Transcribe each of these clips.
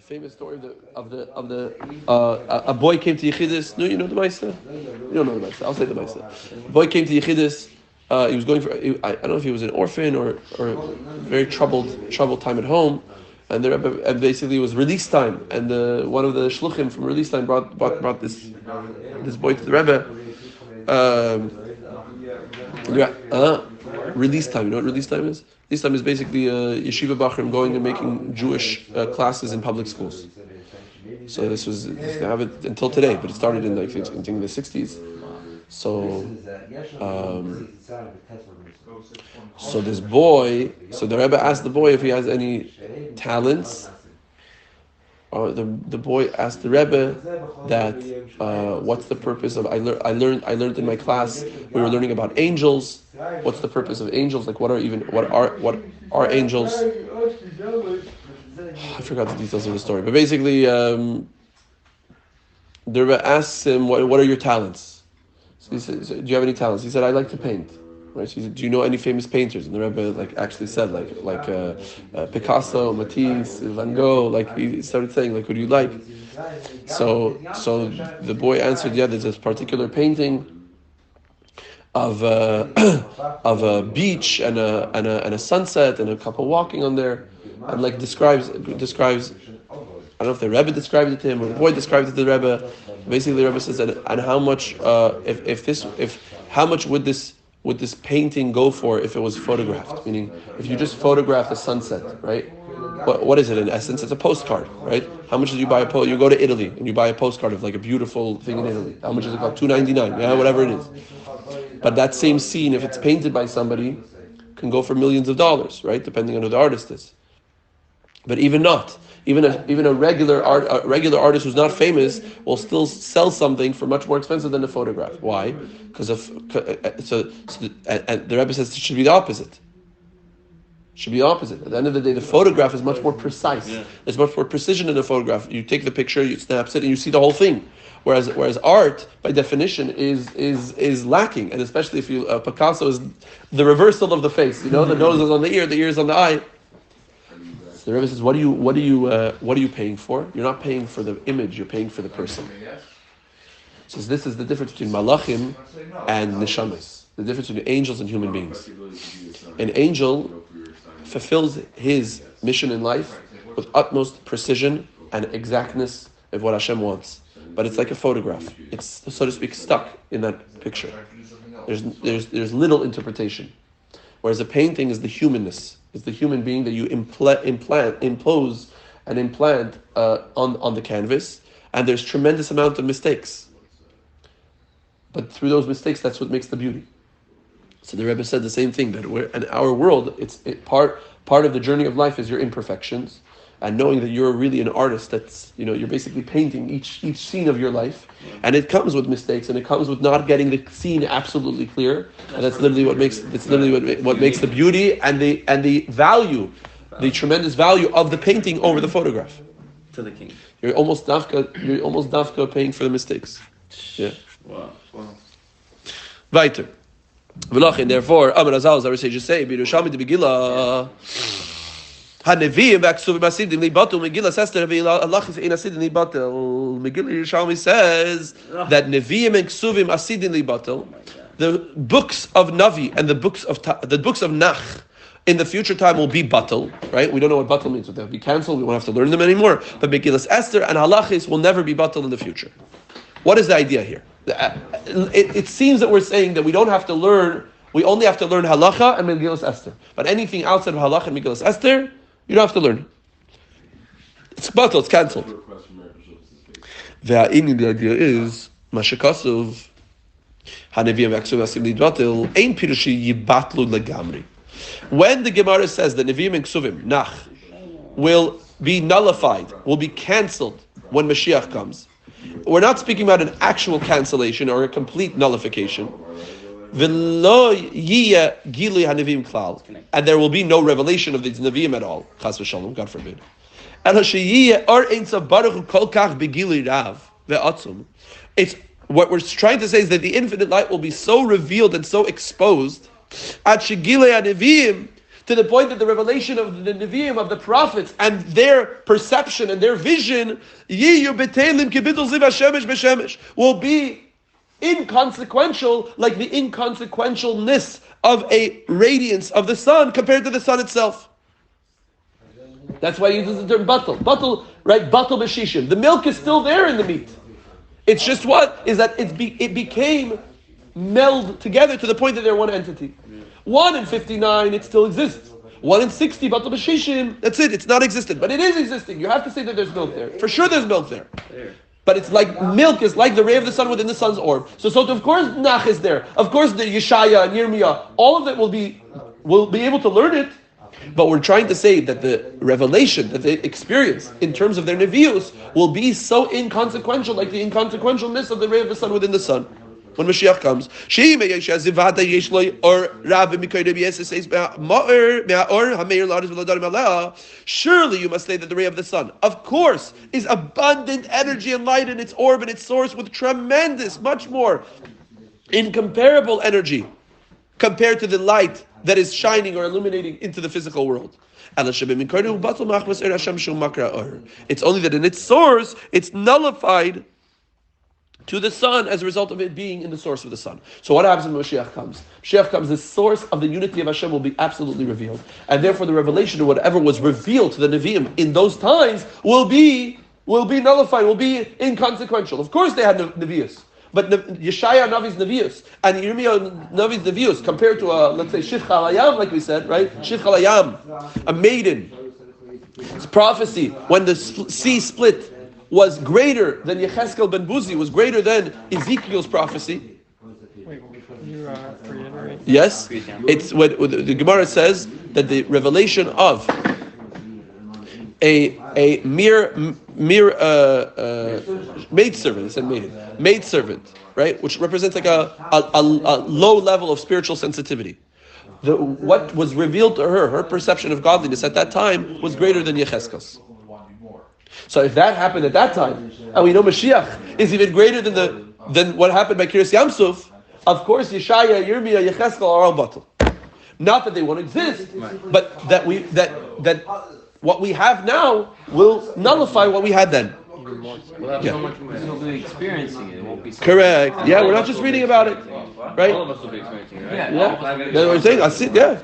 The famous story of the a boy came to Yechidus. No, you know the Maisa? You don't know the Maisa. I'll say the Maisa. A boy came to Yechidus. He was going for. I don't know if he was an orphan or very troubled time at home, and the Rebbe, and basically it was release time, and one of the shluchim from release time brought this boy to the Rebbe. Release time. You know what release time is? Release time is basically yeshiva bachrim going and making Jewish classes in public schools. So they have it until today, but it started in like I think in the 60s. So this boy, so the Rebbe asked the boy if he has any talents. The boy asked the Rebbe that what's the purpose of I learned in my class we were learning about angels. What's the purpose of angels? Like what are angels? I forgot the details of the story, but basically the Rebbe asks him what are your talents? So he said, do you have any talents? He said, I like to paint. Right? So he said, do you know any famous painters? And the Rebbe actually said like Picasso, Matisse, Van Gogh. Like he started saying who do you like? So the boy answered, yeah, there's this particular painting of a beach and a sunset and a couple walking on there, and describes. I don't know if the Rebbe described it to him or the boy described it to the Rebbe. Basically, the Rebbe says, and how much how much would this painting go for if it was photographed? Meaning, if you just photograph a sunset, right? What is it in essence? It's a postcard, right? How much did you buy you go to Italy and you buy a postcard of a beautiful thing in Italy. How much is it called? $2.99, yeah, whatever it is. But that same scene, if it's painted by somebody, can go for millions of dollars, right? Depending on who the artist is. But even a regular artist who's not famous will still sell something for much more expensive than a photograph. Why? Because and the Rebbe says it should be the opposite. Should be the opposite. At the end of the day, the photograph is much more precise. Yeah. There's much more precision in a photograph. You take the picture, you snap it, and you see the whole thing. Whereas art, by definition, is lacking, and especially if Picasso is the reversal of the face. The nose is on the ear is on the eye. So the Rebbe says, what are you paying for? You're not paying for the image. You're paying for the person. So this is the difference between malachim and neshamas. The difference between angels and human beings. An angel fulfills his mission in life with utmost precision and exactness of what Hashem wants. But it's like a photograph. It's, so to speak, stuck in that picture. There's little interpretation. Whereas a painting is the humanness. It's the human being that you impose and implant on the canvas. And there's tremendous amount of mistakes. But through those mistakes, that's what makes the beauty. So the Rebbe said the same thing, that in our world, part of the journey of life is your imperfections, and knowing that you're really an artist. That's you're basically painting each scene of your life, and it comes with mistakes, and it comes with not getting the scene absolutely clear, and that's literally what makes the beauty and the value, the tremendous value of the painting over the photograph. To the king. You're almost dafka paying for the mistakes. Yeah. Wow. Weiter. Therefore, Amar Azal, as I just say, Birushalmi de Megillah, HaNeviim v'Aksuvim Asidim Libatul Megillat Esther v'Alachis Ein Asidim Libatul. Megillah Yerushalmi says that Neviim and Ksuvim Asidim Libatul, the books of Navi and the books of Nach in the future time will be batal, right? We don't know what batal means. They'll be cancelled. We won't have to learn them anymore. But Megillat Esther and Halachis will never be batal in the future. What is the idea here? It seems that we're saying that we don't have to learn. We only have to learn halacha and Megillat Esther. But anything outside of halacha and Megillat Esther, you don't have to learn. It's batal. It's cancelled. The idea is mashakasuv hanevim v'aksuv asim lidbatil ein pirushi yibatlu legamri. When the Gemara says that Nevi'im and Ksuvim, Nach, will be nullified, will be cancelled when Mashiach comes, we're not speaking about an actual cancellation or a complete nullification. V'lo yiyeh gilui hanevim klal, and there will be no revelation of these Nevi'im at all. Chas v'shalom, God forbid. Elo sheyiyeh or ein tzav baruch hu kol kach begilui rav ve'atzum. It's what we're trying to say is that the infinite light will be so revealed and so exposed at shegilei hanevim, to the point that the revelation of the Nevi'im, of the prophets, and their perception and their vision, will be inconsequential, like the inconsequentialness of a radiance of the sun compared to the sun itself. That's why he uses the term batal. Batal, right? Batal b'shishim. The milk is still there in the meat. It's just what? Is that it became melded together to the point that they're one entity. 1 in 59, it still exists. 1 in 60, batal b'shishim, that's it. It's not existent. But it is existing. You have to say that there's milk there. For sure there's milk there. But it's like milk is like the ray of the sun within the sun's orb. So of course Nach is there. Of course the Yeshaya and Yirmiyah, all of them will be able to learn it. But we're trying to say that the revelation that they experience in terms of their nevius will be so inconsequential, like the inconsequentialness of the ray of the sun within the sun. When Mashiach comes, surely you must say that the ray of the sun, of course, is abundant energy and light in its orb and its source, with tremendous, much more incomparable energy compared to the light that is shining or illuminating into the physical world. It's only that in its source, it's nullified to the sun as a result of it being in the source of the sun. So what happens when Mashiach comes? Mashiach comes, the source of the unity of Hashem will be absolutely revealed. And therefore the revelation of whatever was revealed to the Nevi'im in those times will be nullified, will be inconsequential. Of course they had Nevi'us. But Yeshaya Navi's Nevi'us and Yirmiyah Navi's Nevi'us compared to let's say Shich Halayam, like we said, right? Shich Halayam, a maiden. It's prophecy when the sea split was greater than Yecheskel ben Buzi, was greater than Ezekiel's prophecy. Wait, you reiterate? Yes, it's what the Gemara says, that the revelation of a mere maidservant, it said maidservant, right, which represents like a low level of spiritual sensitivity. What was revealed to her perception of godliness at that time was greater than Yecheskel's. So if that happened at that time, and we know Mashiach is even greater than what happened by Kiryas Yamsuf, of course Yeshaya, Yirmiyah, Yecheskel are all batal. Not that they won't exist, but that what we have now will nullify what we had then. We'll have so much more. We'll be experiencing it. It won't be. Correct. Yeah, we're not just reading about it, right? All of us will be experiencing it, right? Yeah. That's what I'm saying. I see. Yeah.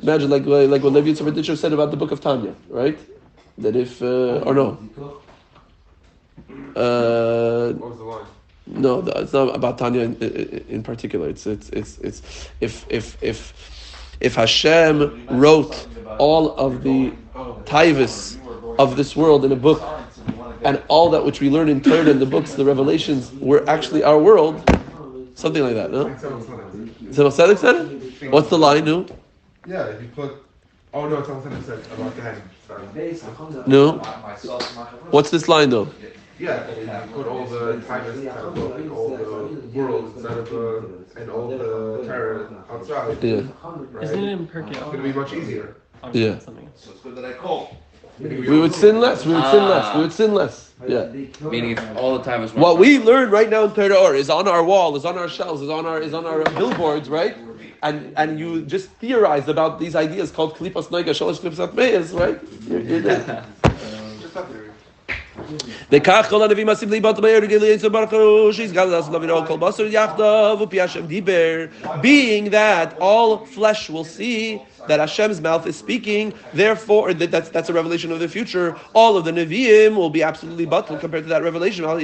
Imagine like what Levi Yitzchak said about the book of Tanya, right? That if or no. What was the line? No, it's not about Tanya in particular. It's if Hashem wrote all of the taivas of this world in a book, and all that which we learn in Torah and the books, the revelations, were actually our world, something like that, no? Is it Tzedek said it? What's the line, no? Yeah, if you put... Oh no, it's something that said about the hand. Sorry. No? What's this line, though? Yeah, if you put all the time inside of the book and all the world inside of and all the terror outside. Yeah. Right? Isn't it in Perkei? It's going to be much easier. Yeah. So it's good that I call. We would sin less. We would sin less. Yeah. Meaning if all the time is what we learn right now in Torah Or is on our wall, is on our shelves, is on our billboards, right? And you just theorize about these ideas called Klipas Noiga, Shalosh Klipas Atmeyas, right? You're there. Just up there. Being that all flesh will see that Hashem's mouth is speaking, therefore that's a revelation of the future. All of the Nevi'im will be absolutely batal compared to that revelation. That's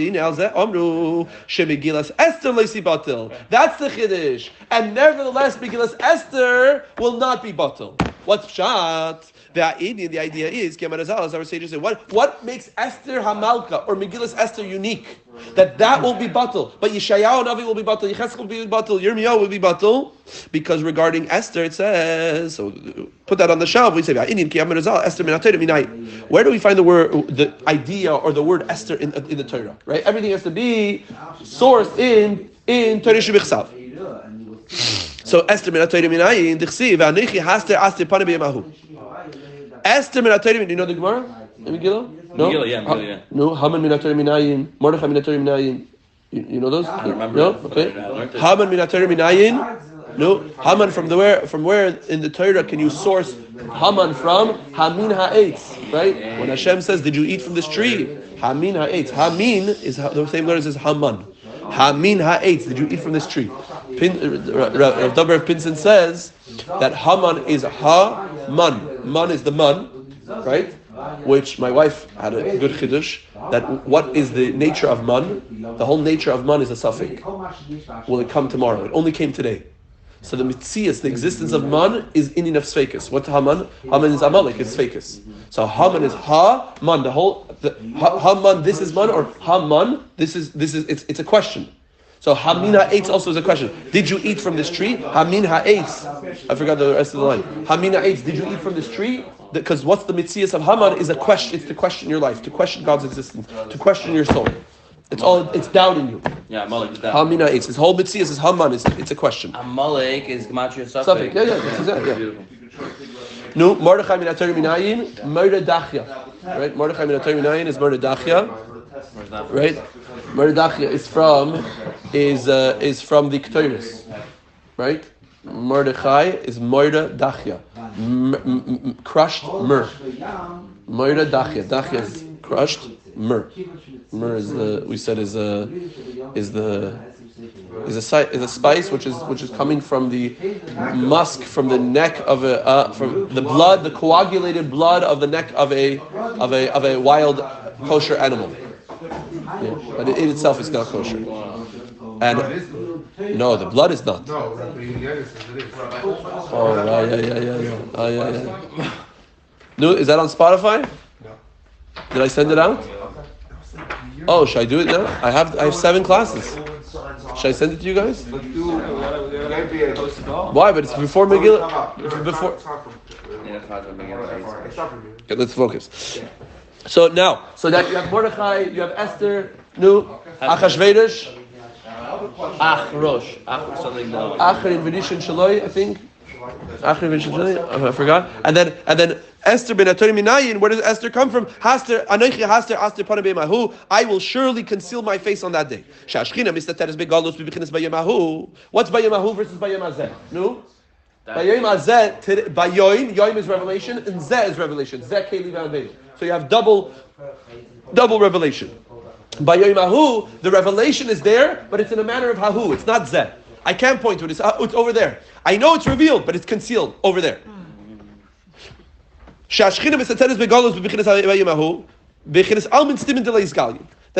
the Chiddush. And nevertheless, Meggilat Esther will not be batal. What's pshat? The idea is, as our sages say, what makes Esther Hamalka or Meggilat Esther unique? That will be batal. But Yeshayahu Navi will be batal, Yecheskel will be batal, Yirmiyah will be batal. Because regarding Esther, it says, so put that on the shelf, we say, where do we find the idea or the word Esther in the Torah? Right? Everything has to be sourced in Torah Shebichsav. So Esther min ha-Torah minayin, dichsiv, v'anichi haster aster pana b'yemahu. Esther min ha-Torah, you know the Gemara? Megillah? No? Megillah, yeah. No, Haman min ha-Torah minayin, Mordechai min ha-Torah minayin. You know those? I don't remember. No? Okay. Haman min ha-Torah minayin, No, Haman from where in the Torah can you source Haman from? Hamin ha'etz, right? When Hashem says, "Did you eat from this tree?" Hamin ha'etz. Hamin is the same letters as Haman. Hamin ha'etz. Did you eat from this tree? Rav Dober Pinson says that Haman is Ha-man. Man is the man, right? Which my wife had a good chiddush, that what is the nature of man? The whole nature of man is a suffix. Will it come tomorrow? It only came today. So the mitzias, the existence of man, is in of sfekus. What's Haman? Haman is Amalek, it's sfekus. So Haman is Ha-man. Ha-man, this is man, or Ha-man, this is it's a question. So Hamin ha'etz also is a question. Did you eat from this tree? Hamin ha'etz. I forgot the rest of the line. Hamin ha'etz. Did you eat from this tree? Because what's the mitzias of Haman is a question. It's to question your life, to question God's existence, to question your soul. It's doubting you. Yeah, Amalek is doubt. Hamin ha'etz. His whole mitzias is Haman. It's a question. Amalek is gematria Suffix. Yeah, that's exactly. Yeah. No, Mordechai min Torah minayin, Mordechai. Right, Mordechai min Torah minayin is Mordechai. Right, Mordechai is from the Ketores, right? Mordechai is Mordechai, crushed myrrh. Mordechai, Dachia is crushed myrrh. Myrrh is a spice which is coming from the musk from the neck of from the blood, the coagulated blood of the neck of a wild kosher animal. Yeah, but it itself is not kosher. And no, the blood is not. No, Rabbi Eliezer says it is. Oh, yeah. No, is that on Spotify? No. Did I send it out? Oh, should I do it now? I have 7 classes. Should I send it to you guys? Why? But it's before Megillah. Before. Okay, let's focus. So that you have Mordechai, you have Esther, Achashverosh, something else. Achrin V'Nishan Shaloi, I think. Achrin V'Nishan Shaloi, I forgot. And then Esther ben Atori Minayin. Where does Esther come from? Haster Anochi Haster Aster Pana B'Yemahu. I will surely conceal my face on that day. Shashchina Mistateres Begalus B'Bichinas B'Yemahu. What's B'Yemahu versus B'Yemazeh? No. B'Yom is revelation, and Zeh is revelation. Zeh Keli V'Avedu. So you have double revelation. By Yoimahu, the revelation is there, but it's in a manner of Hahu. It's not Zeh. I can't point to it. It's over there. I know it's revealed, but it's concealed over there. That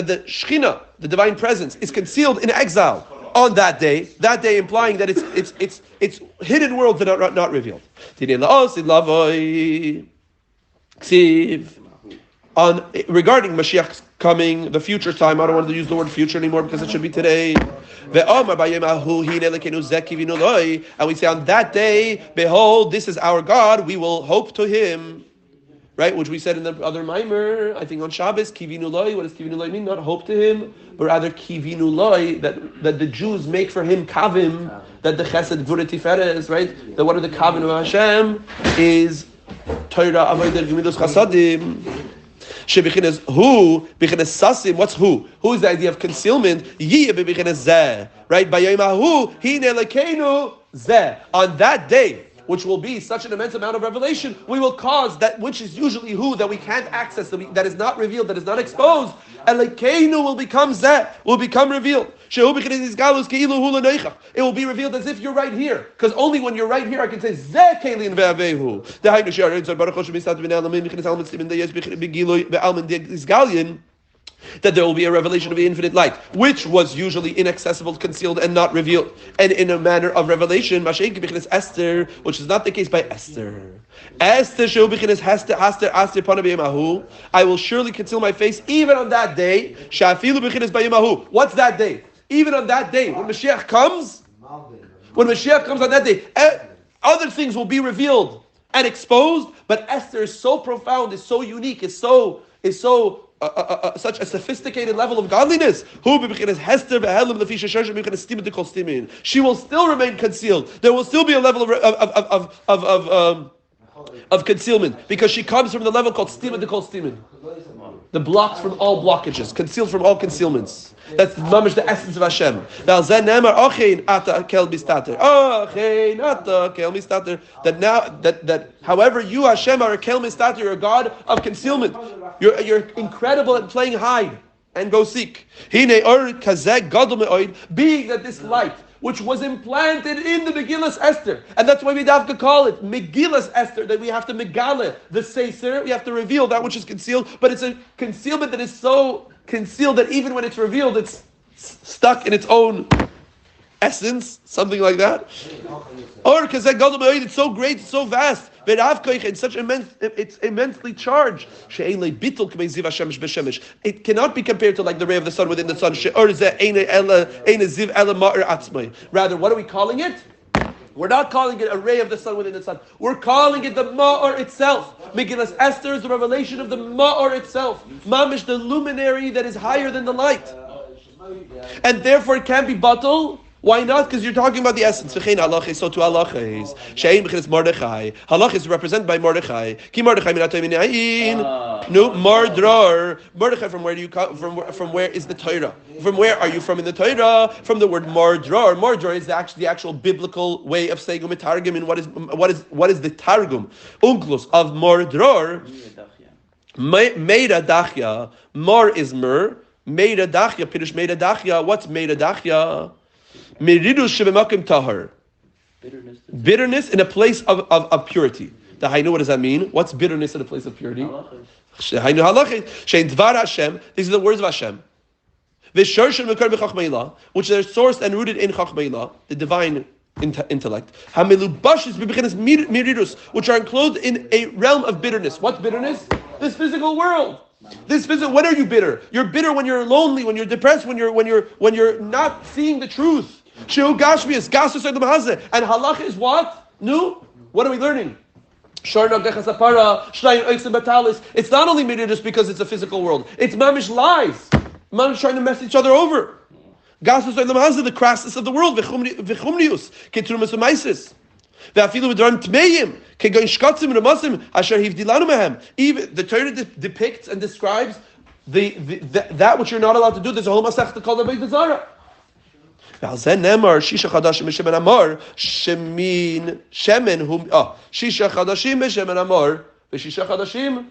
the Shechina, the divine presence, is concealed in exile on that day implying that it's hidden worlds that are not revealed. Regarding Mashiach's coming, the future time, I don't want to use the word future anymore because it should be today. And we say on that day, behold, this is our God, we will hope to Him. Right, which we said in the other Maamar, I think on Shabbos, Kivinu Loi. What does Kivinu Loi mean? Not hope to Him, but rather Kivinu Loi, that the Jews make for Him Kavim, that the Chesed Gvura Tiferes, right? That one of the Kavim of Hashem is Torah Avodah Gemilos Chasadim. Shebichinas who, bichinas sasim. What's who? Who is the idea of concealment? Yiyeh bebichinas zeh. Right? Bayomahu hine lekeinu zeh. On that day, which will be such an immense amount of revelation, we will cause that which is usually who, that we can't access, that is not revealed, that is not exposed. And lekeinu will become zeh, will become revealed. It will be revealed as if you're right here. Because only when you're right here I can say Zeh Keilin Ve'avehu. That there will be a revelation of the infinite light, which was usually inaccessible, concealed, and not revealed. And in a manner of revelation, Esther, which is not the case by Esther. Esther, I will surely conceal my face even on that day. What's that day? Even on that day, when Mashiach comes on that day, other things will be revealed and exposed, but Esther is so profound, is so unique, is so such a sophisticated level of godliness. She will still remain concealed. There will still be a level of concealment because she comes from the level called stima de kol stimin. the blocks from all blockages, concealed from all concealments. That's mamish the essence of Hashem. That however you Hashem are a kel mistater, you're a God of concealment. You're incredible at playing hide and go seek. Being that this light, which was implanted in the Meggilat Esther, and that's why we have to call it Meggilat Esther, that we have to megale the Sefer, we have to reveal that which is concealed, but it's a concealment that is so concealed that even when it's revealed, it's stuck in its own essence, something like that. Or because it's so great, it's so vast, it's such it's immensely charged. It cannot be compared to like the ray of the sun within the sun. Rather, what are we calling it? We're not calling it a ray of the sun within the sun. We're calling it the Ma'ar itself. Meggilat Esther is the revelation of the Ma'ar itself. Mamish, the luminary that is higher than the light. And therefore it can't be batal. Why not? Because you're talking about the essence. So to halacha is she'ein b'chinas Mordechai. Halacha is represented by Mordechai. Ki Mordechai minatay minayin. No, Mordrar. Mordechai, from where do you come? From where is the Torah? From where are you from in the Torah? From the word Mordrar. Mordrar is the actual biblical way of saying targum. And what is the targum? Unklus of Mordrar. Meida dachya. Mar is mer. Meida dachya. Pirush meida dachya. What's meida dachya? Bitterness in a place of purity. What does that mean? What's bitterness in a place of purity? These are the words of Hashem. Which are sourced and rooted in Chachmeilah, the divine intellect. Which are enclosed in a realm of bitterness. What's bitterness? This physical world. When are you bitter? You're bitter when you're lonely, when you're depressed, when you're not seeing the truth. Sheu Gashmias, Gasus and halacha is what? No? What are we learning? It's not only just because it's a physical world. It's mamish lies. Mamish trying to mess each other over. Gasus and the crassness of the world. V'chumnius, ketrumas v'maisis. Even the Torah depicts and describes that which you're not allowed to do. There's a whole masechta called the Beit Zara. Shisha chadashim b'shemen amar shemin shemen hum shisha chadashim b'shemen amar v'shisha chadashim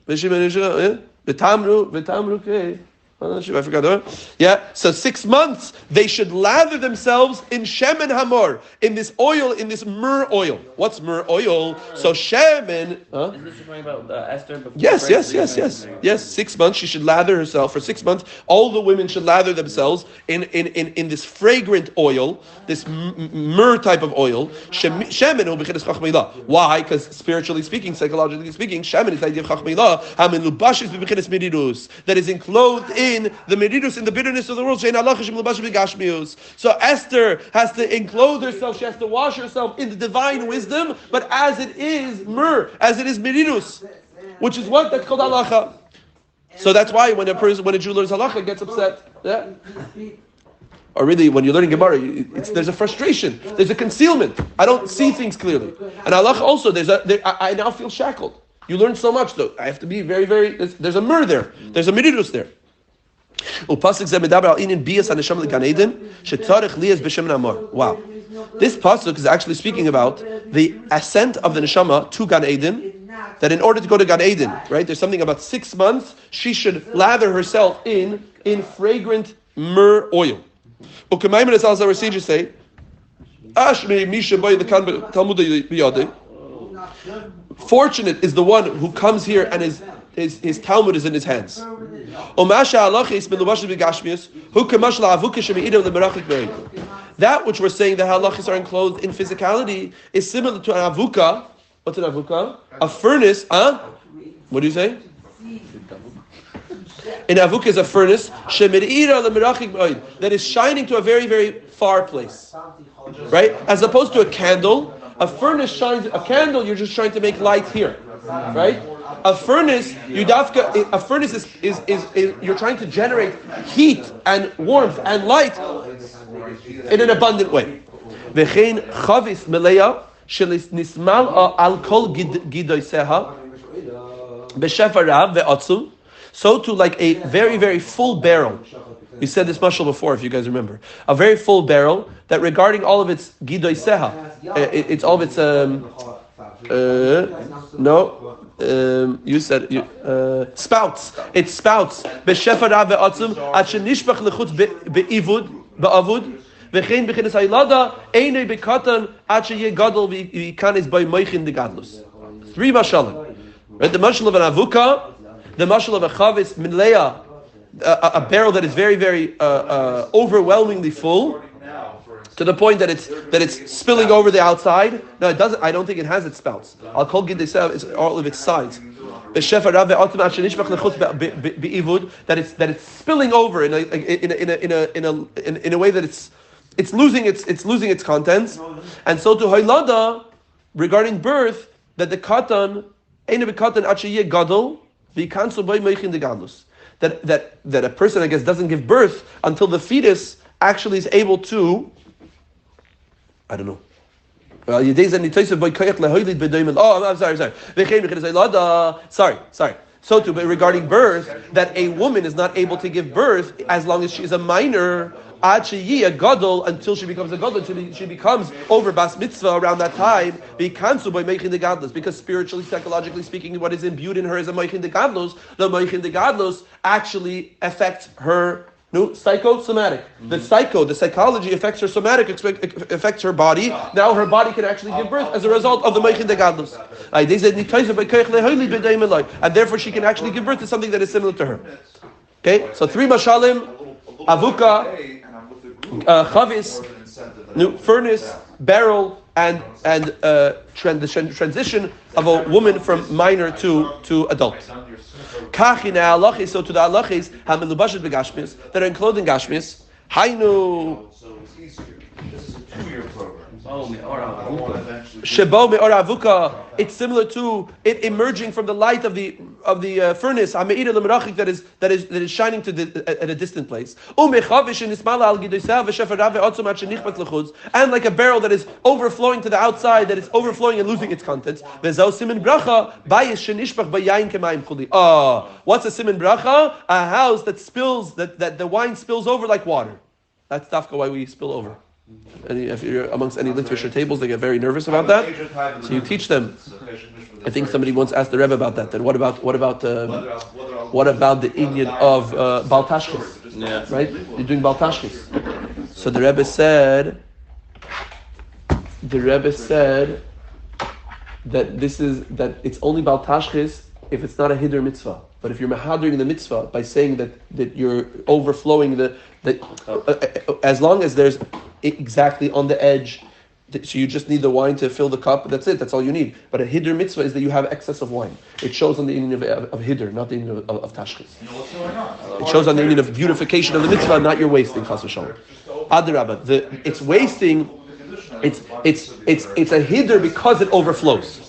b'shemen v'tamru I forgot that. Yeah, so 6 months they should lather themselves in shemen hamor, in this oil, in this myrrh oil. What's myrrh oil? So shemen. Is this talking about Esther? Yes. 6 months she should lather herself. For 6 months, all the women should lather themselves in this fragrant oil, this myrrh type of oil. Shemen. Why? Because spiritually speaking, psychologically speaking, shemen is the idea of chachmeilah. That is enclosed in the meridus, in the bitterness of the world. So Esther has to enclose herself, she has to wash herself in the divine wisdom, but as it is myrrh, as it is meridus, which is what? That's called halacha. So that's why when a Jew learns halacha, gets upset. Yeah? Or really, when you're learning Gemara, there's a frustration, there's a concealment. I don't see things clearly. And halacha also, I now feel shackled. You learn so much, though. I have to be very, very. There's a myrrh there. There's a meridus there. Wow. This pasuk is actually speaking about the ascent of the neshama to Gan Eden. That in order to go to Gan Eden, right? There's something about 6 months she should lather herself in fragrant myrrh oil. Our sages say, fortunate is the one who comes here and his Talmud is in his hands. That which we're saying, the halachas are enclosed in physicality, is similar to an avuka. What's an avuka? A furnace. What do you say? An avuka is a furnace that is shining to a very, very far place. Right? As opposed to a candle. A furnace shines. A candle, you're just trying to make light here. Right? A furnace, is you're trying to generate heat and warmth and light in an abundant way. V'chein chavis meleya shenismal al kol gidoiseha b'shefarav ve'atzu so too like a very, very full barrel. We said this mashal before, if you guys remember. A very full barrel that regarding all of its gidoy seha, it's all of its you said spouts. It spouts. B'shefa rav ve'atzum ad shenishbach lechutz be'ivud be'avud v'chein b'chinas haylada einay b'katan ad sheyeh gadol v'ikanis by moichin de gadlus. 3 mashalim. Right, the mashal of an avuka, the mashal of a chavis minleya. A barrel that is very, very overwhelmingly full, to the point that it's spilling over the outside. No, it doesn't. I don't think it has its spouts. I'll call gidei it's all of its sides. That it's spilling over in a way that it's losing its contents. And so to haylada, regarding birth, that the katan ain't a katan achiyeh gadol v'ikansel by meichin de gadlus. That a person, I guess, doesn't give birth until the fetus actually is able to, I don't know. Oh, I'm sorry. Sorry. So too, but regarding birth, that a woman is not able to give birth as long as she is a minor, until she becomes a gadol, until she becomes over bas mitzvah around that time, because spiritually, psychologically speaking, what is imbued in her is a moichin de gadlos. The moichin de gadlos actually affects her psychosomatic. The psychology affects her somatic, affects her body. Now her body can actually give birth as a result of the moichin de gadlos. And therefore she can actually give birth to something that is similar to her. Okay, so 3 mashalim, avuka, chavis, furnace, barrel, and the transition of a woman from minor to adult. Kachi ne'alachis, so to the alachis, hamelubashet begashmis, that are enclosed in gashmis, hainu. This is a 2-year program. Shebo me'or avuka. It's similar to it emerging from the light of the furnace. Hameida lemerachik that is shining at a distant place. And like a barrel that is overflowing to the outside, that is overflowing and losing its contents. What's a siman bracha? A house that spills that the wine spills over like water. That's dafka why we spill over. If you're amongst any literature tables, they get very nervous about that. So you teach them. I think somebody once asked the Rebbe about that. Then what about the Indian of Bal Tashchis? Yeah. Right? You're doing Bal Tashchis. So the Rebbe said that it's only Bal Tashchis if it's not a Hiddur mitzvah. But if you're mahadring the mitzvah by saying that you're overflowing as long as there's exactly on the edge, so you just need the wine to fill the cup. That's it. That's all you need. But a hiddur mitzvah is that you have excess of wine. It shows on the union of hiddur, not the union of tashchis. It shows on the union of beautification of the mitzvah, not your wasting. Chas v'shalom. Adarabba, it's wasting. It's a hiddur because it overflows.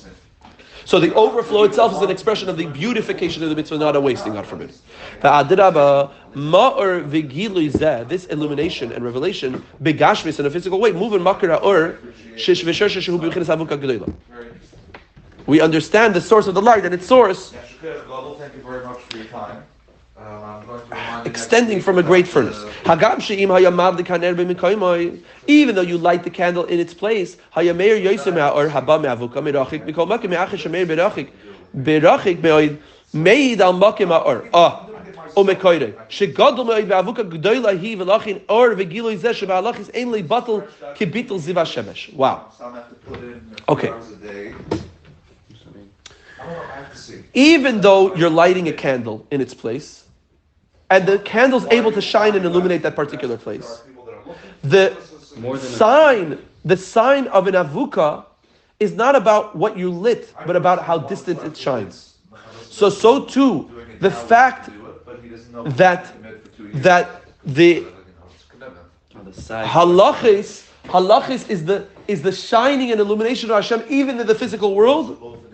So the overflow itself is an expression of the beautification of the mitzvah, not a wasting, God forbid. This illumination and revelation, begashmis in a physical way, moving makar or we understand the source of the light and its source. Thank you very much for your time. Extending from a great furnace. Even though you light the candle in its place, wow. Okay. Even though you're lighting a candle in its place, and the candle's able to shine and illuminate that particular place, the sign of an avuka is not about what you lit, but about how distant it shines. So too, the fact that the halachis is the shining and illumination of Hashem even in the physical world,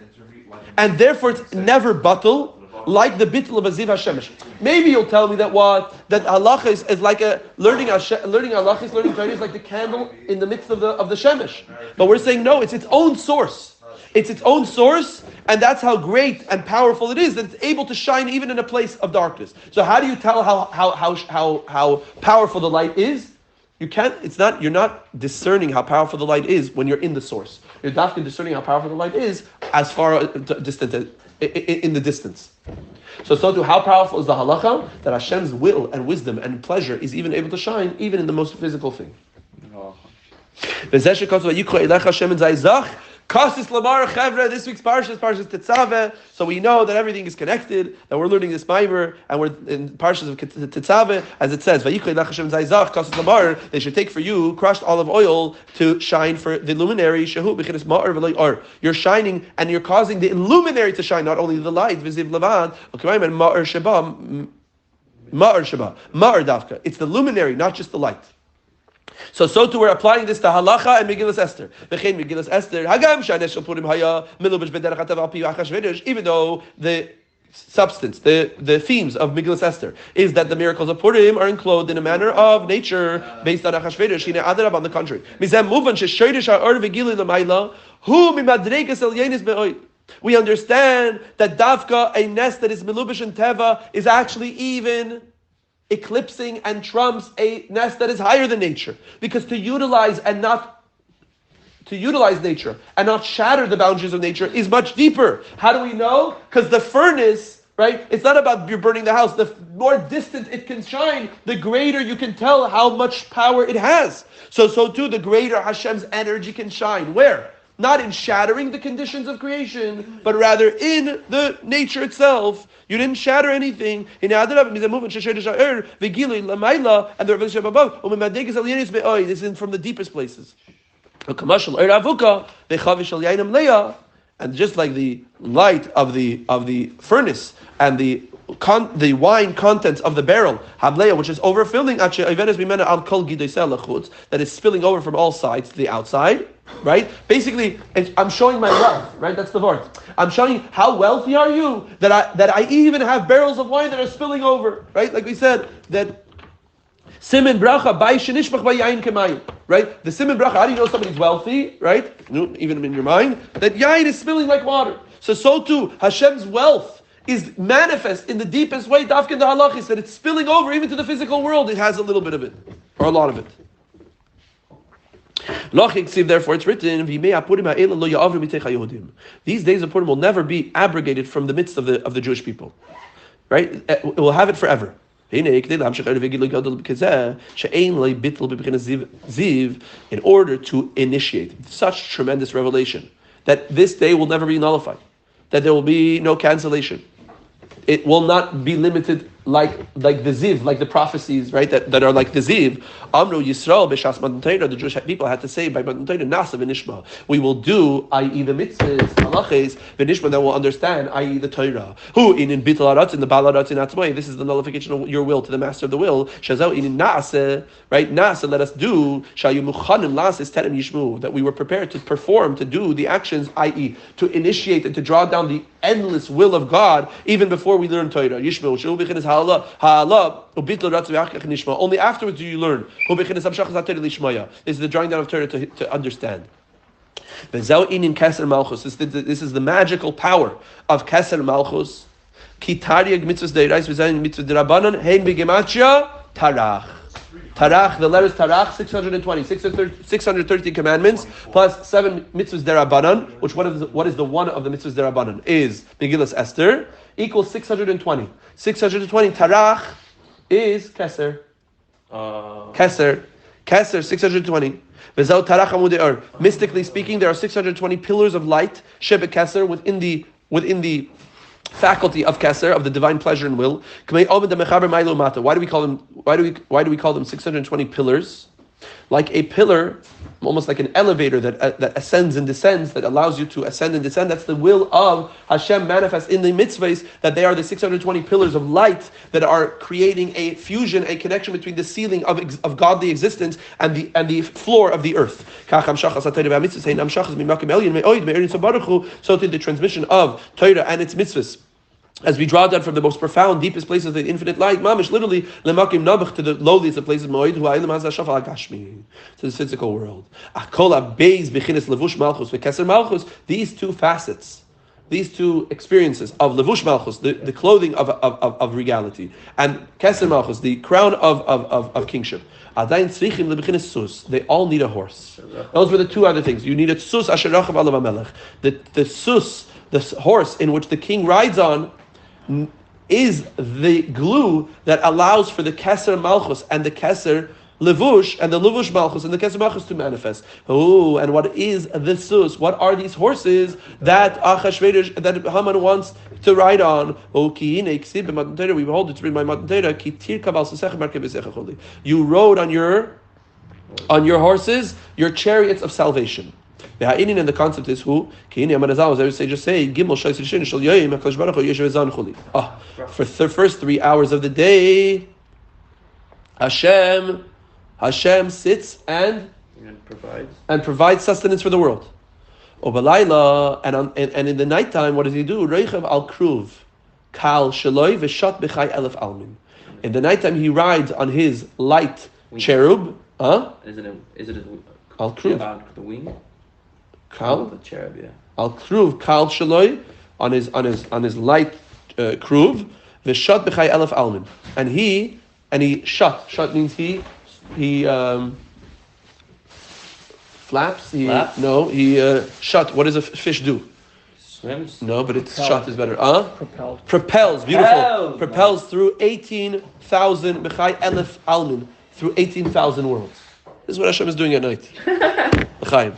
and therefore it's never batal, like the bittul of Aziv HaShemesh. Maybe you'll tell me that halachis is like learning halachis, learning Torah is like the candle in the midst of the Shemesh. But we're saying no, it's its own source. It's its own source, and that's how great and powerful it is, that it's able to shine even in a place of darkness. So how do you tell how powerful the light is? You're not discerning how powerful the light is when you're in the source. You're definitely discerning how powerful the light is as far distant in the distance. So too, how powerful is the halacha that Hashem's will and wisdom and pleasure is even able to shine even in the most physical thing. This week's parsha is Parshas Tetzaveh, so we know that everything is connected, that we're learning this Maamar, and we're in Parshas of Tetzaveh, as it says, they should take for you crushed olive oil to shine for the luminary, you're shining, and you're causing the luminary to shine, not only the light, it's the luminary, not just the light. So too, we're applying this to halacha and Meggilat Esther. Meggilat Esther, even though the substance, the themes of Meggilat Esther is that the miracles of Purim are enclosed in a manner of nature based on Achashverosh. On the contrary, we understand that Davka, a nest that is melubish and teva, is actually even eclipsing and trumps a nest that is higher than nature. Because to utilize nature and not shatter the boundaries of nature is much deeper. How do we know? Because the furnace, right? It's not about you burning the house. The more distant it can shine, the greater you can tell how much power it has. So too, the greater Hashem's energy can shine. Where? Not in shattering the conditions of creation, but rather in the nature itself. You didn't shatter anything. And this is from the deepest places. And just like the light of the furnace and the wine contents of the barrel, which is overfilling, that is spilling over from all sides to the outside, right? Basically, I'm showing my wealth, right? That's the word. I'm showing how wealthy are you that I even have barrels of wine that are spilling over, right? Like we said, that simin bracha by shenishbach by yain kemayim, right? The simin bracha, how do you know somebody's wealthy, right? Even in your mind, that yain is spilling like water. So too, Hashem's wealth is manifest in the deepest way. Dafkin the halachis, that it's spilling over even to the physical world. It has a little bit of it, or a lot of it. Therefore, it's written, these days of Purim will never be abrogated from the midst of the Jewish people. Right? It will have it forever. In order to initiate such tremendous revelation, that this day will never be nullified, that there will be no cancellation. It will not be limited like the Ziv, like the prophecies, right, that are like the Ziv. Amru Yisrael b'shas Matan Torah, the Jewish people had to say by Matan Torah, Nasa v'nishma. We will do, i.e. the mitzvahs, halaches, v'nishma, that will understand, i.e. the Torah. Who in bitul haratzin, the bal haratzin atzmai, this is the nullification of your will to the master of the will. Shazau in nasa, right, nasa, let us do, shayu muchanim lasis terem yishmu, that we were prepared to perform, to do the actions, i.e. to initiate and to draw down the endless will of God, even before we learn Torah. Yishmu, shu b'chinas ha'ala, only afterwards do you learn. This is the drawing down of Torah to understand. This is the magical power of Keser Malchus. Tarach, the letters Tarach, 620, 630 commandments, plus 7 mitzvahs derabanan, which what is the one of the mitzvahs derabanan? Is Meggilat Esther, equals 620. 620, Tarach is Keser. Keser, 620. V'zau Tarach amudei or. Mystically speaking, there are 620 pillars of light, Shebet Keser, within the faculty of Keser, of the divine pleasure and will. Why do we call them 620 pillars? Like a pillar, almost like an elevator that ascends and descends, that allows you to ascend and descend. That's the will of Hashem manifest in the mitzvahs, that they are the 620 pillars of light that are creating a fusion, a connection between the ceiling of godly existence and the floor of the earth. So to the transmission of Torah and its mitzvahs as we draw down from the most profound, deepest places of the infinite light, mamish, literally, lemakim nabach, to the lowliest of places, moed, hu ha'elam hazeh hashaf al-gashmi, to the physical world. Akol ha'beis b'chinas levush malchus v'keser malchus, these two facets, these two experiences of levush malchus, the clothing of reality, and keser malchus, the crown of kingship, adayin tzrichim leb'chinas sus, they all need a horse. Those were the two other things. You need a sus asher rachav alav hamelech. The sus, the horse in which the king rides on, is the glue that allows for the keser malchus and the keser levush and the levush malchus and the keser malchus to manifest. Oh, and what is the sus? What are these horses that Achashverosh, that Haman wants to ride on? Oh, we behold it to read my Matan Torah. You rode on your horses, your chariots of salvation. And the concept is who? I would say just say for the first 3 hours of the day, Hashem sits and provides sustenance for the world. And in the nighttime, what does he do? In the nighttime, he rides on his light cherub. Is it Al Kruv? The wing? Kal? The cherub, yeah. Al Kruv Kal Shaloi on his light Kruv v'shat b'chai elef almin, and he shut means he flaps. Shut. What does a fish do? Swims. No, but it's shut is better. Propelled. Beautiful. Propels through 18,000 b'chai elef almin, through 18,000 worlds. This is what Hashem is doing at night. L'chaim.